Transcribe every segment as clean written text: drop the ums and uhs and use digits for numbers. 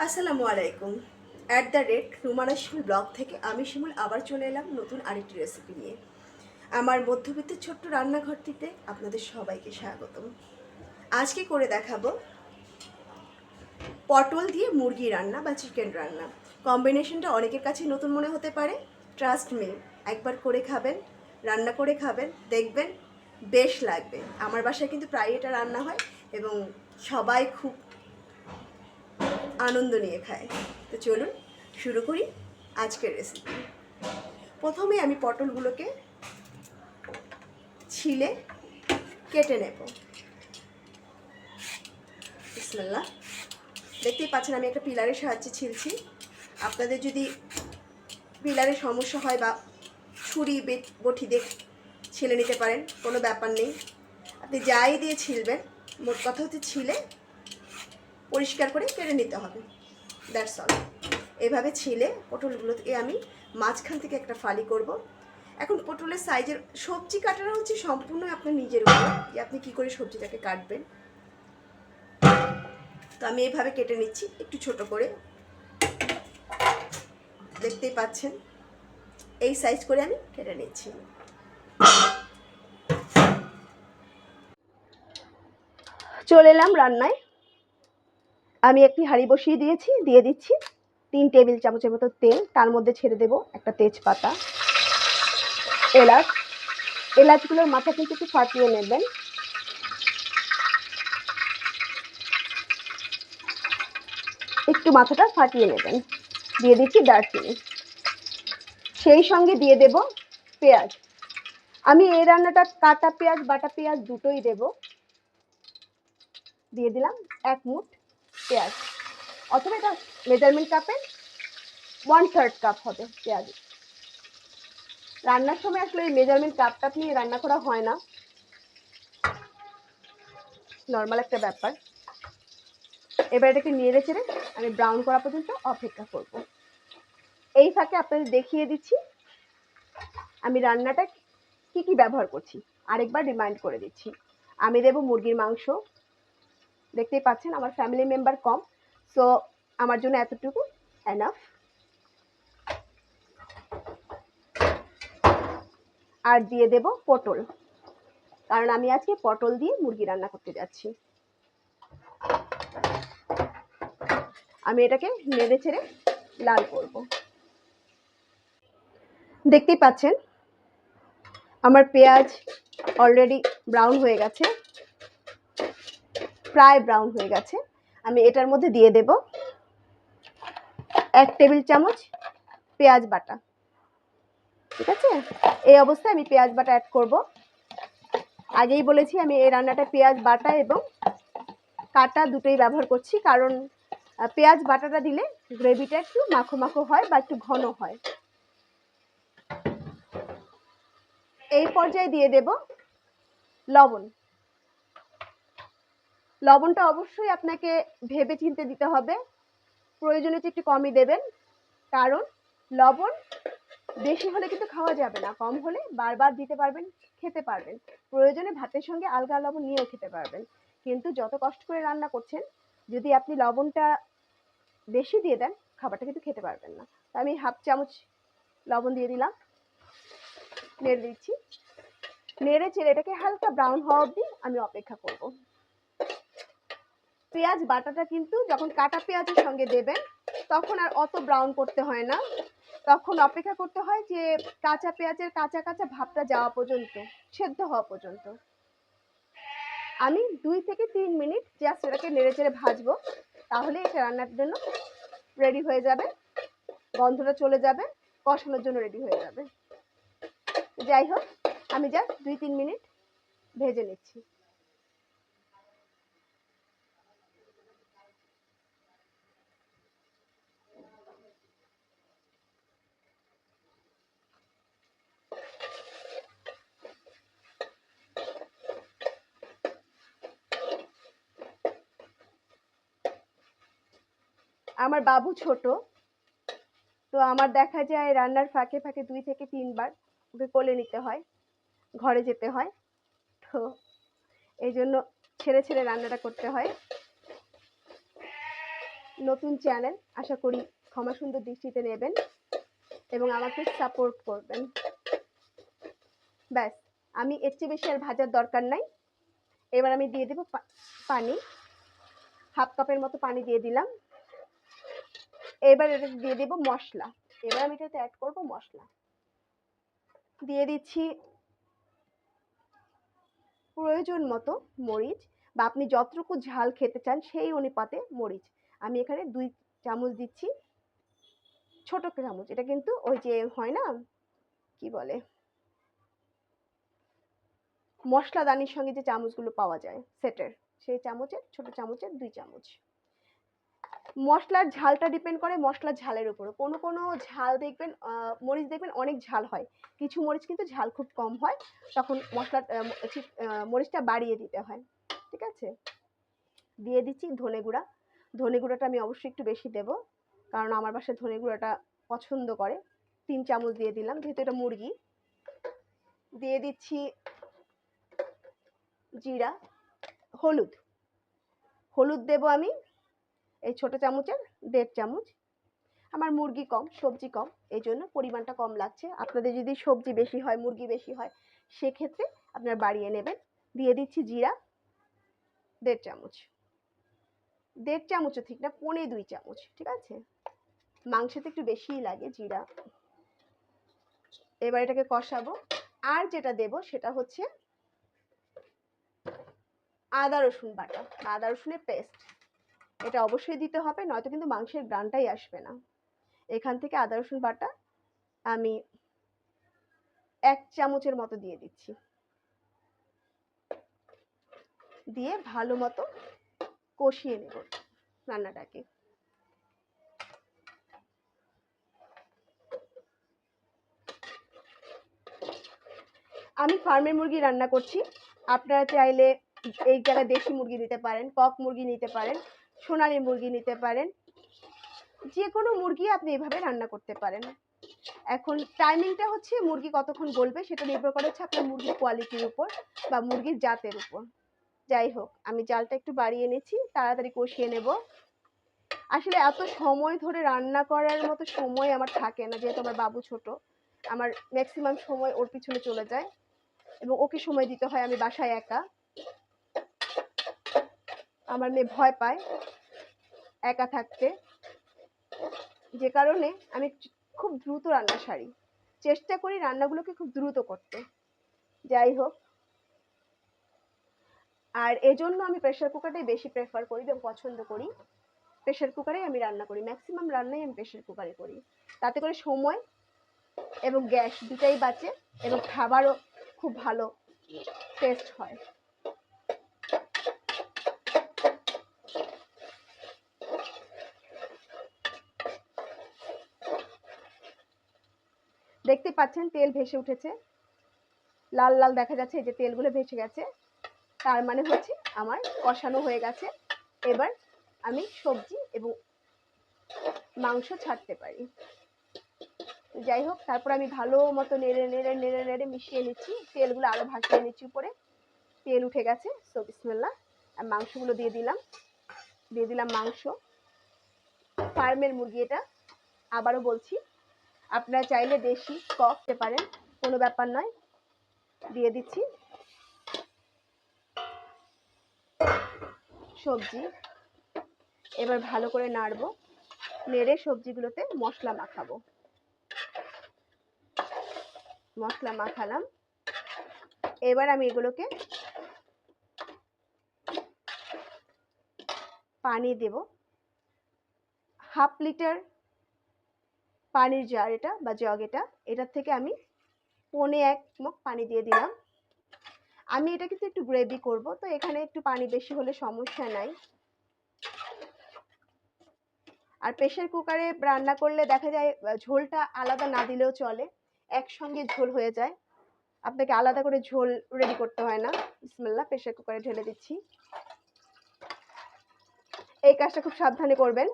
আসসালামু আলাইকুম। @রুমানা শিমুল ব্লগ থেকে আমি শিমুল আবার চলে এলাম নতুন আরেকটি রেসিপি নিয়ে। আমার মধ্যবিত্তের ছোট্ট রান্নাঘরটিতে আপনাদের সবাইকে স্বাগতম। আজকে করে দেখাবো পটল দিয়ে মুরগি রান্না বা চিকেন রান্না। কম্বিনেশনটা অনেকের কাছে নতুন মনে হতে পারে। ট্রাস্ট মি, একবার করে খাবেন, রান্না করে খাবেন, দেখবেন বেশ লাগবে। আমার বাসায় কিন্তু প্রায় এটা রান্না হয় এবং সবাই খুব আনন্দ নিয়ে খায়। তো চলুন শুরু করি আজকের রেসিপি। প্রথমে আমি পটলগুলোকে ছিলে কেটে নেব। বিসমিল্লাহ। দেখতেই পাচ্ছেন আমি একটা পিলারের সাহায্যে ছিলছি। আপনাদের যদি পিলারের সমস্যা হয় বা ছুরি বটি দিয়ে ছিলে নিতে পারেন, কোনো ব্যাপার নেই। আপনি যাই দিয়ে ছিলবেন, মোট কথা হচ্ছে ছিলে পরিষ্কার করে কেটে নিতে হবে, দ্যাটস অল। এভাবে ছিলে পটলগুলোকে আমি মাঝখান থেকে একটা ফালি করব। এখন পটলের সাইজের সবজি কাটানো হচ্ছে সম্পূর্ণ আপনার নিজের উপর, যে আপনি কী করে সবজিটাকে কাটবেন। তো আমি এইভাবে কেটে নিচ্ছি একটু ছোট করে, দেখতেই পাচ্ছেন এই সাইজ করে আমি কেটে নিচ্ছি। চলে এলাম রান্নায়। আমি একটি হাঁড়ি বসিয়ে দিয়ে দিচ্ছি 3 টেবিল চামচের মতো তেল। তার মধ্যে ছেড়ে দেব একটা তেজপাতা, এলাচ। এলাচগুলোর মাথা কিন্তু একটু ফাটিয়ে নেবেন। একটু মাথাটা ফাটিয়ে নেবেন। দিয়ে দিচ্ছি দারচিনি, সেই সঙ্গে দিয়ে দেব পেঁয়াজ। আমি এই রান্নাটা কাটা পেঁয়াজ বাটা পেঁয়াজ দুটোই দেব। দিয়ে দিলাম 1 মুঠ পেঁয়াজ, অথবা এটা মেজারমেন্ট কাপের 1/3 কাপ হবে পেঁয়াজ। রান্নার সময় আসলে এই মেজারমেন্ট কাপটা নিয়ে রান্না করা হয় না, নর্মাল একটা ব্যাপার। এবার এটাকে নেড়ে চেড়ে আমি ব্রাউন করা পর্যন্ত অপেক্ষা করব। এই ফাঁকে আপনাদের দেখিয়ে দিচ্ছি আমি রান্নাটা কি কি ব্যবহার করছি। আরেকবার রিমাইন্ড করে দিচ্ছি, আমি দেব মুরগির মাংস। দেখতেই পাচ্ছেন আমার ফ্যামিলি মেম্বার কম, সো আমার জন্য এতটুকু এনাফ। আর দিয়ে দেব পটল, কারণ আমি আজকে পটল দিয়ে মুরগি রান্না করতে যাচ্ছি। আমি এটাকে নেড়ে চেড়ে লাল করব। দেখতেই পাচ্ছেন আমার পেঁয়াজ অলরেডি ব্রাউন হয়ে গেছে, প্রায় ব্রাউন হয়ে গেছে। আমি এটার মধ্যে দিয়ে দেব 1 টেবিল চামচ পেঁয়াজ বাটা। ঠিক আছে, এই অবস্থায় আমি পেঁয়াজ বাটা অ্যাড করব। আগেই বলেছি আমি এই রান্নাটা পেঁয়াজ বাটা এবং কাটা দুটোই ব্যবহার করছি, কারণ পেঁয়াজ বাটাটা দিলে গ্রেভিটা একটু মাখো মাখো হয় বা একটু ঘন হয়। এই পর্যায়ে দিয়ে দেব লবণ। লবণটা অবশ্যই আপনাকে ভেবে চিন্তে দিতে হবে, প্রয়োজনে একটু কমই দেবেন, কারণ লবণ বেশি হলে কিন্তু খাওয়া যাবে না, কম হলে বারবার দিতে পারবেন, খেতে পারবেন। প্রয়োজনে ভাতের সঙ্গে আলগা লবণ নিয়েও খেতে পারবেন। কিন্তু যত কষ্ট করে রান্না করছেন, যদি আপনি লবণটা বেশি দিয়ে দেন, খাবারটা কিন্তু খেতে পারবেন না। তো আমি 1/2 চামচ লবণ দিয়ে দিলাম, নেড়ে দিচ্ছি। নেড়ে চেড়ে এটাকে হালকা ব্রাউন হওয়া অবধি আমি অপেক্ষা করব। পেঁয়াজ বাটাটা কিন্তু যখন কাটা পেঁয়াজের সঙ্গে দেবেন, তখন আর অত ব্রাউন করতে হয় না, তখন অপেক্ষা করতে হয় যে কাঁচা পেঁয়াজের কাঁচা কাঁচা ভাবটা যাওয়া পর্যন্ত, সেদ্ধ হওয়া পর্যন্ত। আমি 2 থেকে 3 মিনিট জাস্ট এটাকে নেড়ে চেড়ে ভাজবো, তাহলে এটা রান্নার জন্য রেডি হয়ে যাবে, গন্ধটা চলে যাবে, কষানোর জন্য রেডি হয়ে যাবে। যাই হোক, আমি জাস্ট 2-3 মিনিট ভেজে নিচ্ছি। আমার বাবু ছোট, তো আমার দেখা যায় রান্নার ফাঁকে ফাঁকে 2 থেকে 3 বার ওকে কোলে নিতে হয়, ঘরে যেতে হয়, তো এই জন্য ছেড়ে ছেড়ে রান্নাটা করতে হয়। নতুন চ্যানেল, আশা করি ক্ষমা সুন্দর দৃষ্টিতে নেবেন এবং আমাকে সাপোর্ট করবেন। ব্যাস, আমি এর চেয়ে বেশি আর ভাজার দরকার নাই। এবার আমি দিয়ে দেব পানি, হাফ কাপের মতো পানি দিয়ে দিলাম। এবার এটা দিয়ে দেব মশলা। এবার আমি এটাতে অ্যাড করব মশলা। দিয়ে দিচ্ছি প্রয়োজন মতো মরিচ, বা আপনি যতটুকু ঝাল খেতে চান সেই অনুপাতে মরিচ। আমি এখানে 2 চামচ দিচ্ছি, ছোট চামচ। এটা কিন্তু ওই যে হয় না, কি বলে, মশলাদানির সঙ্গে যে চামচগুলো পাওয়া যায় সেটের, সেই চামচের, ছোট চামচের 2 চামচ। মশলার ঝালটা ডিপেন্ড করে মশলার ঝালের উপর। কোনো কোনো ঝাল দেখবেন, মরিচ দেখবেন অনেক ঝাল হয়, কিছু মরিচ কিন্তু ঝাল খুব কম হয়, তখন মরিচটা বাড়িয়ে দিতে হয়। ঠিক আছে, দিয়ে দিচ্ছি ধনে গুঁড়া। ধনে গুঁড়াটা আমি অবশ্যই একটু বেশি দেব, কারণ আমার বাসায় ধনে গুঁড়াটা পছন্দ করে। 3 চামচ দিয়ে দিলাম, যেহেতু এটা মুরগি। দিয়ে দিচ্ছি জিরা। হলুদ, হলুদ দেব আমি এই ছোট চামচের 1.5 চামচ। আমার মুরগি কম, সবজি কম, এই জন্য পরিমাণটা কম লাগছে। আপনাদের যদি সবজি বেশি হয়, মুরগি বেশি হয়, সেক্ষেত্রে আপনারা বাড়িয়ে নেবেন। দিয়ে দিচ্ছি জিরা 1.5 চামচ। 1.5 চামচও ঠিক না, 1.25 চামচ। ঠিক আছে, মাংসতে একটু বেশিই লাগে জিরা। এবার এটাকে কষাবো। আর যেটা দেব সেটা হচ্ছে আদা রসুন বাটা, আদা রসুনের পেস্ট। এটা অবশ্যই দিতে হবে, নয়তো কিন্তু মাংসের গ্রানটাই আসবে না। এখান থেকে আদা রসুন বাটা আমি 1 চামচের মতো দিয়ে দিচ্ছি। দিয়ে ভালো মতো কষিয়ে নেব রান্নাটাকে। আমি ফার্মের মুরগি রান্না করছি, আপনারা চাইলে এই জায়গায় দেশি মুরগি নিতে পারেন, কক মুরগি নিতে পারেন, সোনালী মুরগি নিতে পারেন, যে কোনো মুরগি আপনি এভাবে রান্না করতে পারেন। এখন টাইমিংটা হচ্ছে মুরগি কতক্ষণ গলবে সেটা নির্ভর করে হচ্ছে আপনার মুরগির কোয়ালিটির উপর বা মুরগির জাতের উপর। যাই হোক, আমি জালটা একটু বাড়িয়ে নিচ্ছি, তাড়াতাড়ি কষিয়ে নেব। আসলে এত সময় ধরে রান্না করার মতো সময় আমার থাকে না, যেহেতু আমার বাবু ছোট। আমার ম্যাক্সিমাম সময় ওর পিছনে চলে যায় এবং ওকে সময় দিতে হয়। আমি বাসায় একা, আমার মেয়ে ভয় পায় একা থাকতে, যে কারণে আমি খুব দ্রুত রান্না সারি, চেষ্টা করি রান্নাগুলোকে খুব দ্রুত করতে। যাই হোক, আর এজন্য আমি প্রেসার কুকারটাই বেশি প্রেফার করি এবং পছন্দ করি। প্রেসার কুকারে আমি রান্না করি, ম্যাক্সিমাম রান্নাই আমি প্রেসার কুকারে করি। তাতে করে সময় এবং গ্যাস দুটাই বাঁচে এবং খাবারও খুব ভালো টেস্ট হয়। দেখতে পাচ্ছেন তেল ভেসে উঠেছে, লাল লাল দেখা যাচ্ছে, এই যে তেলগুলো ভেসে গেছে, তার মানে হচ্ছে আমার কষানো হয়ে গেছে। এবার আমি সবজি এবং মাংস ছাড়তে পারি। যাই হোক, তারপর আমি ভালো মতো নেড়ে নেড়ে নেড়ে নেড়ে মিশিয়ে নিচ্ছি, তেলগুলো আরো ভাসিয়ে নিচ্ছি উপরে। তেল উঠে গেছে, সো বিসমিল্লাহ। আর মাংসগুলো দিয়ে দিলাম, দিয়ে দিলাম মাংস। ফার্মের মুরগি এটা, আবারও বলছি, আপনারা চাইলে দেশি কক দিতে পারেন, কোনো ব্যাপার নয়। দিয়ে দিচ্ছি সবজি। এবার ভালো করে নাড়বো, নেড়ে সবজিগুলোতে মশলা মাখাবো। মশলা মাখালাম, এবার আমি এগুলোকে পানি দেব। 1/2 লিটার পানির জার এটা বা জগ, এটার থেকে আমি 1.25 মগ পানি দিয়ে দিলাম। আমি এটা কিন্তু একটু গ্রেভি করব, তো এখানে একটু পানি বেশি হলে সমস্যা নাই। আর প্রেসার কুকারে রান্না করলে দেখা যায় ঝোলটা আলাদা না দিলেও চলে, একসঙ্গে ঝোল হয়ে যায়, আপনাকে আলাদা করে ঝোল রেডি করতে হয় না। বিসমিল্লাহ, প্রেসার কুকারে ঢেলে দিচ্ছি। এই কাজটা খুব সাবধানে করবেন,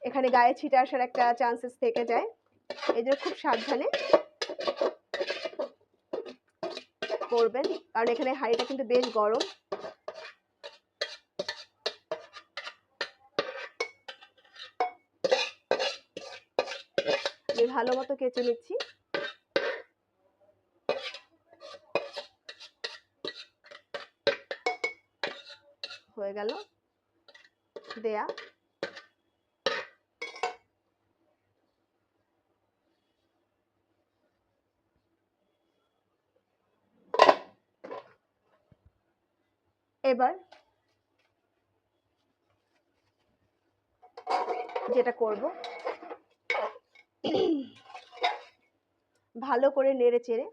এখানে গায়ে ছিটে আসার একটা চান্সেস থেকে যায়, এই জন্য খুব সাবধানে করবেন, কারণ এখানে হাঁড়িটা কিন্তু বেশ গরম। ভালো মতো কেচে নিচ্ছি। হয়ে গেল দেয়া। এবার যেটা করব, ভালো করে নেড়ে চেড়ে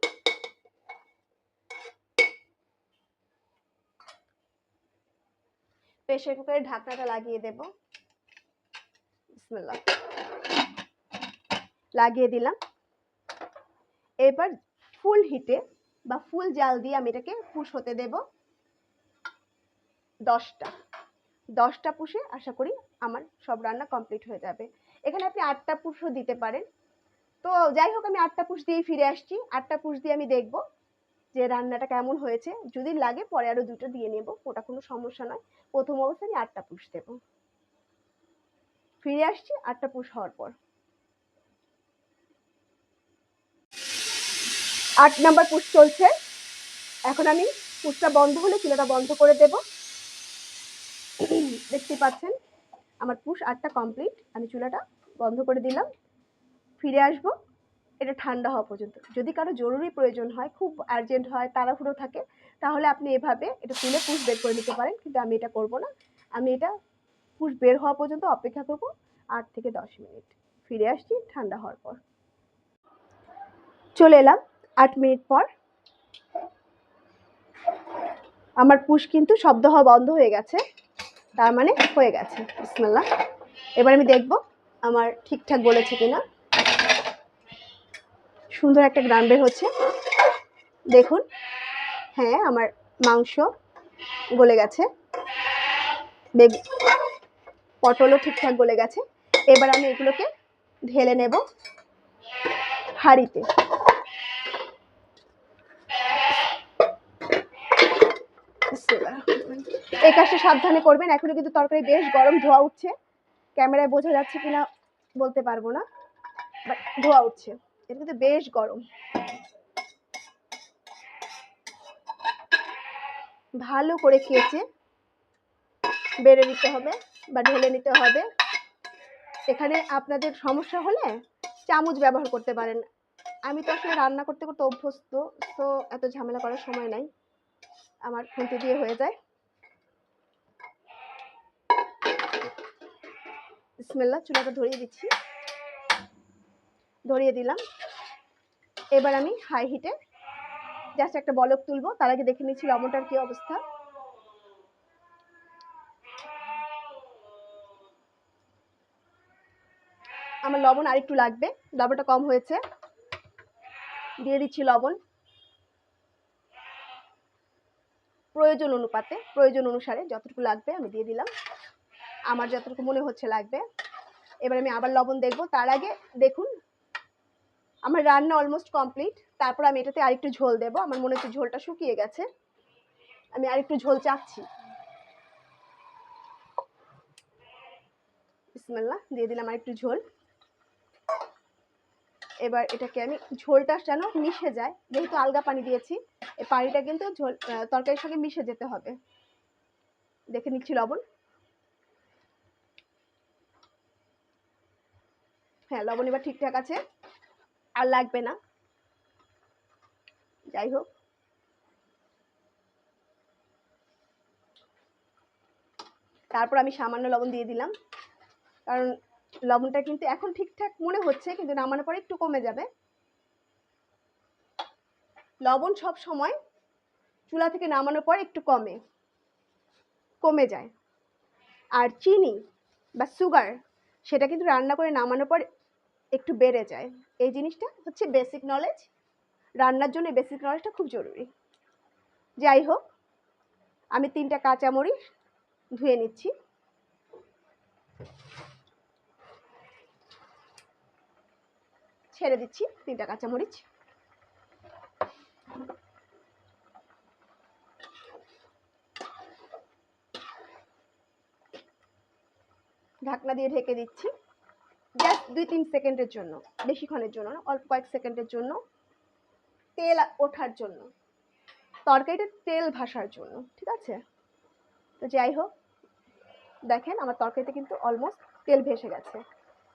প্রেসার কুকারের ঢাকনাটা লাগিয়ে দেব। বিসমিল্লাহ, লাগিয়ে দিলাম। এবার ফুল হিটে বা ফুল জাল দিয়ে আমি এটাকে পুশ হতে দেব 10টা পুষে আশা করি আমার সব রান্না কমপ্লিট হয়ে যাবে। এখানে আপনি 8টা পুষও দিতে পারেন। তো যাই হোক, আমি 8টা পুষ দিয়েই ফিরে আসছি। 8টা পুষ দিয়ে আমি দেখব যে রান্নাটা কেমন হয়েছে। যদি লাগে পরে আরো 2টো দিয়ে নেব, ওটা কোনো সমস্যা নয়। প্রথম অবস্থায় আমি 8টা পুষ দেব। ফিরে আসছি 8টা পুষ হওয়ার পর। 8 নাম্বার পুষ চলছে। এখন আমি পুষটা বন্ধ হলে চুলাটা বন্ধ করে দেব। দেখতে পাচ্ছেন আমার পুষ 8টা কমপ্লিট। আমি চুলাটা বন্ধ করে দিলাম। ফিরে আসবো এটা ঠান্ডা হওয়া পর্যন্ত। যদি কারো জরুরি প্রয়োজন হয়, খুব আর্জেন্ট হয়, তাড়াহুড়ো থাকে, তাহলে আপনি এভাবে এটা তুলে পুষ বের করে নিতে পারেন। কিন্তু আমি এটা করব না। আমি এটা পুষ বের হওয়া পর্যন্ত অপেক্ষা করব 8 থেকে 10 মিনিট। ফিরে আসছি ঠান্ডা হওয়ার পর। চলে এলাম 8 মিনিট পর। আমার পুষ কিন্তু শব্দ হওয়া বন্ধ হয়ে গেছে, তার মানে হয়ে গেছে। বিসমিল্লাহ। এবার আমি দেখব আমার ঠিকঠাক গলেছে কিনা। সুন্দর একটা গ্রান বের হচ্ছে, দেখুন। হ্যাঁ, আমার মাংস গলে গেছে, পটলও ঠিকঠাক গলে গেছে। এবার আমি এগুলোকে ঢেলে নেব হাঁড়িতে। এই কাজটা সাবধানে করবেন। এখনো কিন্তু তরকারি বেশ গরম, ধোয়া উঠছে। ক্যামেরায় বোঝা যাচ্ছে কিনা বলতে পারবো না, বাট ধোয়া উঠছে। এটা কিন্তু বেশ গরম। ভালো করে কেচে বেড়ে নিতে হবে বা ঢেলে নিতে হবে। এখানে আপনাদের সমস্যা হলে চামচ ব্যবহার করতে পারেন। আমি তো আসলে রান্না করতে করতে অভ্যস্ত, তো এত ঝামেলা করার সময় নাই, আমার খুন্তি দিয়ে হয়ে যায়। বিসমিল্লাহ, চুলাটা ধরিয়ে দিচ্ছি। ধরিয়ে দিলাম। এবার আমি হাই হিটে জাস্ট একটা বলক তুলবো। তার আগে দেখে নিচ্ছি লবণটার কি অবস্থা। আমার লবণ আরেকটু লাগবে, লবণটা কম হয়েছে। দিয়ে দিচ্ছি লবণ প্রয়োজন অনুপাতে, প্রয়োজন অনুসারে যতটুকু লাগবে আমি দিয়ে দিলাম। আমার যতটুকু মনে হচ্ছে লাগবে। এবার আমি আবার লবণ দেখবো। তার আগে দেখুন আমার রান্না অলমোস্ট কমপ্লিট। তারপর আমি এটাতে আরেকটু ঝোল দেব। আমার মনে হচ্ছে ঝোলটা শুকিয়ে গেছে, আমি আরেকটু ঝোল চাচ্ছি। বিসমিল্লাহ, দিয়ে দিলাম আরেকটু ঝোল। এবার এটাকে আমি, ঝোলটা যেন মিশে যায়, যেহেতু আলগা পানি দিয়েছি, এই পানিটা কিন্তু ঝোল তরকারির সঙ্গে মিশে যেতে হবে। দেখে নিচ্ছি লবণ। হ্যাঁ, লবণ এবার ঠিকঠাক আছে, আর লাগবে না। যাই হোক, তারপর আমি সামান্য লবণ দিয়ে দিলাম, কারণ লবণটা কিন্তু এখন ঠিকঠাক মনে হচ্ছে, কিন্তু নামানোর পরে একটু কমে যাবে। লবণ সব সময় চুলা থেকে নামানোর পর একটু কমে যায়। আর চিনি বা সুগার, সেটা কিন্তু রান্না করে নামানোর পর একটু বেড়ে যায়। এই জিনিসটা হচ্ছে বেসিক নলেজ। রান্নার জন্য বেসিক নলেজটা খুব জরুরি। যাই হোক, আমি 3টা কাঁচামরিচ ধুয়ে নিচ্ছি। ছেড়ে দিচ্ছি 3টা কাঁচামরিচ। ঢাকনা দিয়ে ঢেকে দিচ্ছি। জাস্ট 2-3 সেকেন্ডের জন্য, বেশিক্ষণের জন্য না, অল্প কয়েক সেকেন্ডের জন্য, তেল ওঠার জন্য, তরকারিটা তেল ভাসার জন্য, ঠিক আছে? তো যাই হোক, দেখেন আমার তরকারিতে কিন্তু অলমোস্ট তেল ভেসে গেছে।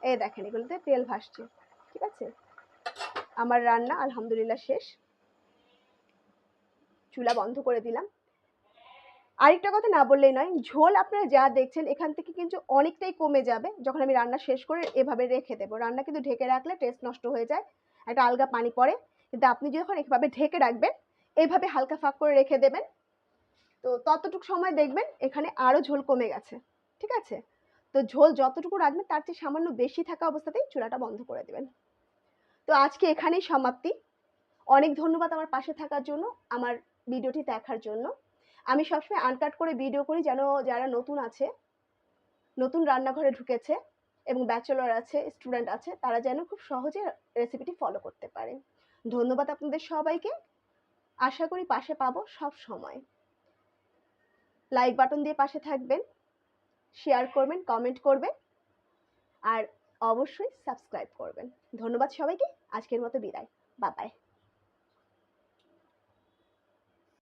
এই দেখেন এগুলোতে তেল ভাসছে, ঠিক আছে? আমার রান্না আলহামদুলিল্লাহ শেষ। চুলা বন্ধ করে দিলাম। আরেকটা কথা না বললেই নয়, ঝোল আপনারা যা দেখছেন এখান থেকে কিন্তু অনেকটাই কমে যাবে যখন আমি রান্না শেষ করে এভাবে রেখে দেবো। রান্না কিন্তু ঢেকে রাখলে টেস্ট নষ্ট হয়ে যায়, একটা আলগা পানি পড়ে। কিন্তু আপনি যখন এভাবে ঢেকে রাখবেন, এইভাবে হালকা ফাঁক করে রেখে দেবেন, তো ততটুকু সময় দেখবেন এখানে আরও ঝোল কমে গেছে, ঠিক আছে? তো ঝোল যতটুকু রাখবেন তার চেয়ে সামান্য বেশি থাকা অবস্থাতেই চুলাটা বন্ধ করে দেবেন। তো আজকে এখানেই সমাপ্তি। অনেক ধন্যবাদ আমার পাশে থাকার জন্য, আমার ভিডিওটি দেখার জন্য। আমি সবসময় আনকাট করে ভিডিও করি যেন যারা নতুন আছে, নতুন রান্নাঘরে ঢুকেছে এবং ব্যাচেলর আছে, স্টুডেন্ট আছে, তারা যেন খুব সহজে রেসিপিটি ফলো করতে পারে। ধন্যবাদ আপনাদের সবাইকে। আশা করি পাশে পাবো সব সময়। লাইক বাটন দিয়ে পাশে থাকবেন, শেয়ার করবেন, কমেন্ট করবেন, আর অবশ্যই সাবস্ক্রাইব করবেন। ধন্যবাদ সবাইকে। আজকের মতো বিদায়। Bye bye.